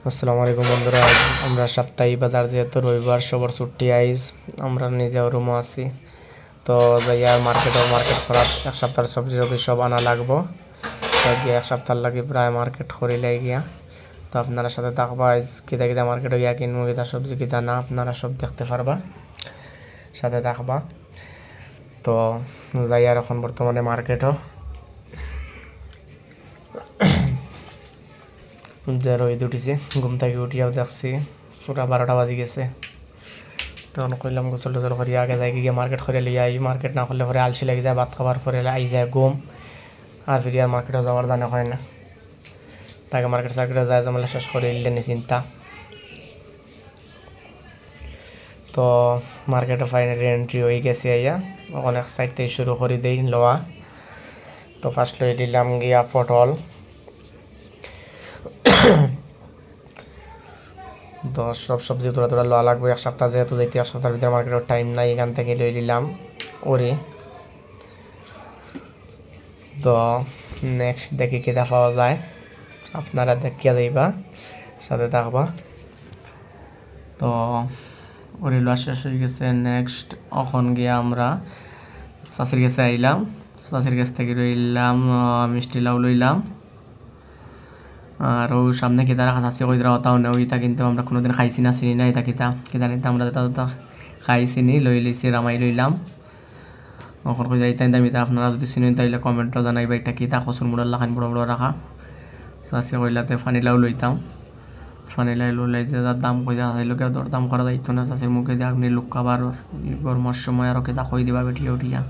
আসসালামু আলাইকুম বন্ধুরা, আজ আমরা সাপ্তাহিক বাজার যেহেতু রবিবার সবার ছুটি আইজ আমরা নিজেও রুমও আছি। তো যাইয়া মার্কেট করার এক সপ্তাহের সবজি সব আনা লাগবো। তো গিয়ে এক সপ্তাহ লাগে প্রায় মার্কেট করিলে গিয়া। তো আপনারা সাথে থাকবা আজ কিতা কিতা মার্কেটে গিয়া কিনবো, কিতা সবজি কিতা না আপনারা সব দেখতে পারবা, সাথে থাকবা। তো যাই আর এখন বর্তমানে মার্কেটও যে রোদ উঠিছে, ঘুম থেকে উঠিয়াও দেখছি পুরা 12টা বাজি গেছে। তখন কইলাম গোসল টোসল করি আগে যাই গিয়ে মার্কেট করে লিয়ে আই। মার্কেট না করলে পরে আলসি লেগে যায়, ভাত খাবার পরে আই যায় ঘুম, আর ফিরে আর মার্কেটে যাওয়ার জানা হয় না। তাকে মার্কেট সার্কেটে যায় জমেলা শেষ করে এলে চিন্তা। তো মার্কেটে ফাইনালি এন্ট্রি হয়ে গেছে আইয়া, অনেক সাইড থেকে শুরু করে দেই লওয়া। তো ফার্স্ট লই নিলাম গিয়া পটল। তো সব সবজি তোরা লওয়া লাগবে এক সপ্তাহ, যেহেতু যাইতে এক সপ্তাহের ভিতরে মার্কেটের টাইম নাই, এখান থেকে লই নিলাম ওরে। তো নেক্সট দেখি কেটা পাওয়া যায়, আপনারা দেখিয়া যাইবা, সাথে থাকবা। তো ওরে লওয়া শেষ হয়ে গেছে। নেক্সট এখন গিয়ে আমরা চাষির কাছে আইলাম, চাষির কাছ থেকে লইলাম মিষ্টি লাউ লইলাম। আর ও সামনে কিতা রাখা চাষি কই দেওয়া হতাও না, ওইটা কিন্তু আমরা কোনোদিন খাইছি না, চিনি না এটা কিতা কিতা নিতে আমরা যেটা খাইছি নি লই লইছি, রামাই লইলাম। এখন কই যাইতে দামিতা আপনারা যদি চিনেন তাইলে কমেন্টও জানাইবা এটা কিতা কচুর মুড়ার লাখান বড় বড় রাখা। চাষি কইলাতে ফানিলাও লইতাম, ফানিলাই লইলাই যে যার দাম কই দেওয়া লোকের দর দাম করা যাইতো না। চাষির মুখে দিয়ে আপনি লোক খাবার গরমের সময় আরও কিতা কই দিবা বেটিয়ে উঠিয়া।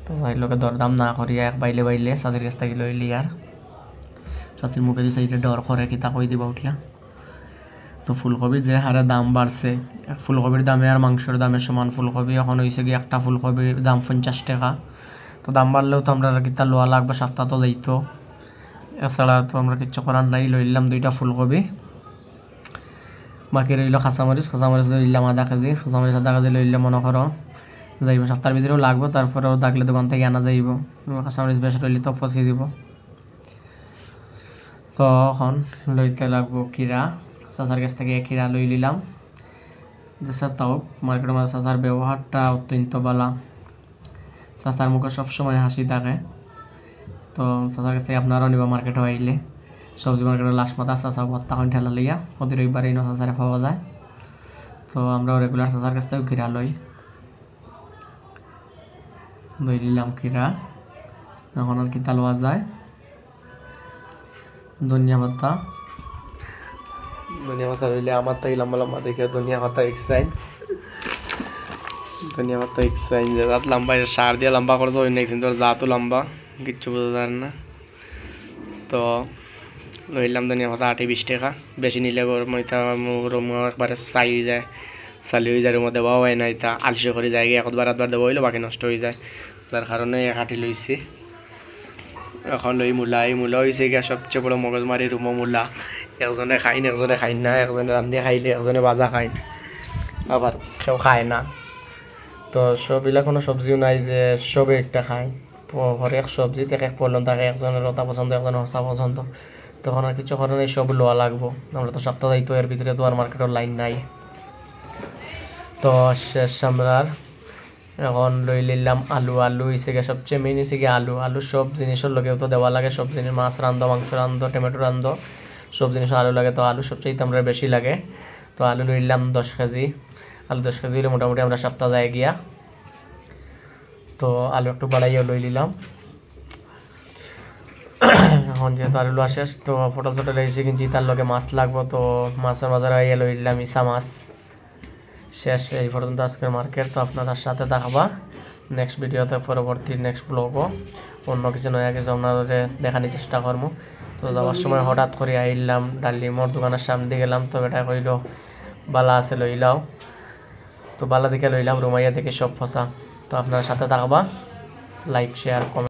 তো যাই লোকে দরদাম না করিয়া এক বাইলে বাইলে চাষির কাছ থেকে লইলি, আর চাষির মুখে দিয়ে সেইটা ডর করে কিতা কই দিবা উঠিয়া। তো ফুলকপির যে হারে দাম বাড়ছে, ফুলকপির দামে আর মাংসের দামে সমান। ফুলকপি এখন হয়েছে গিয়ে একটা ফুলকপির দাম 50 টাকা। তো দাম বাড়লেও তো আমরা কিতা লোয়া লাগবে, সপ্তাহ তো যাইতো, এছাড়া তো আমরা কিচ্ছু করার নাই। লইলাম 2টা ফুলকপি, বাকি রইল কাঁচামরিচ লইলাম আধা কেজি, কাঁচামরিচ আধা কেজি লইলে মনে করো যাইব সপ্তাহের ভিতরেও লাগবো, তারপরেও থাকলে দোকান থেকে আনা যাইব। কাঁচামরিচ বেশ রইলে তো ফসি দিব। তো এখন লইতে লাগবো কিরা, চাচার কাছ থেকে কিরা লই নিলাম। যে তাও মার্কেটের মাঝে চাচার ব্যবহারটা অত্যন্ত ভালো, চাচার মুখে সবসময় হাসি থাকে। তো চাচার কাছ থেকে আপনারাও নিবা মার্কেটে আইলে। সবজি মার্কেটের লাস্ট মাথা চাচা ভত্তা কইন ঠেলা লইয়া প্রতি রবিবার এই চাচারে পাওয়া যায়। তো আমরাও রেগুলার চাচার কাছ থেকেও কিরা লই নিলাম কিরা। এখন আর কিতা লওয়া যায়, ধনিয়া পাতা রইলে আমার তাই লম্বা লম্বা দেখে ধনিয়া পাতা এক্সাইন যে জাত লম্বা সার দিয়ে লম্বা করে তো কিন্তু জাতও লম্বা, কিচ্ছু বোঝা যায় না। তো লইলাম ধনিয়া পাতা 8-20 টাকা, বেশি নিলে গরম একবারে চাই হয়ে যায়, চালি হয়ে যায়, রুমে দেওয়াও হয় না, এটা আলসি করে যায় গিয়ে একবার দেওয়া হইলো বাকি নষ্ট হয়ে যায়, যার কারণে 1 লইছি। এখন লই মূলা, এই মূলা হয়েছে গিয়া সবচেয়ে বড় মগজমারি রুমো মূলা। একজনে খাইন একজনে খাইন না, একজনে রান্ধি খাইলে একজনে বাজা খাইন, আবার কেউ খায় না। তো সবগুলা কোনো সবজিও নাই যে সবে একটা খায়, হরেক সবজি থেকে এক পড়লাম থাকে, একজনের ওটা পছন্দ একজনের হসা পছন্দ। তখন আর কিছু কারণে সব লোয়া লাগবো, আমরা তো সপ্তাহ যাইতো, এর ভিতরে তো আর মার্কেটের লাইন নাই। তো শেষ আমরার এখন লই নিলাম আলু হয়েছে গিয়ে সবচেয়ে মেইন হয়েছে গিয়ে আলু সব জিনিসের লগেও তো দেওয়া লাগে, সব জিনিস মাছ রান্ধো, মাংস রান্ধো, টমেটো রান্ধো, সব জিনিস আলু লাগে। তো আলু সবচেয়ে আমরা বেশি লাগে। তো আলু লইলাম 10 কেজি, আলু 10 কেজি হলে মোটামুটি আমরা সপ্তাহ যায় গিয়া। তো আলু একটু বাড়াইয়া লই নিলাম। এখন যেহেতু আলু লোয়া শেষ, তো ফটো এসে কিনছি, তার লগে মাছ লাগবো। তো মাছের বাজারে আইয়া লই নিলাম ইসা মাছ। শেষ এই পর্যন্ত আজকের মার্কেট। তো আপনাদের সাথে দেখাবা নেক্সট ভিডিওতে, পরবর্তী নেক্সট ব্লগও অন্য কিছু নয়া কিছু আপনাদের দেখানোর চেষ্টা করবো। তো যাওয়ার সময় হঠাৎ করে আইলাম ডালিমর দোকানের সামনে গেলাম, তো এটা কইল বালা আছে লইলাও, তো বালা দিকে লইলাম, রুমাইয়া থেকে সব ফসা। তো আপনার সাথে থাকবা, লাইক শেয়ার কমেন্ট।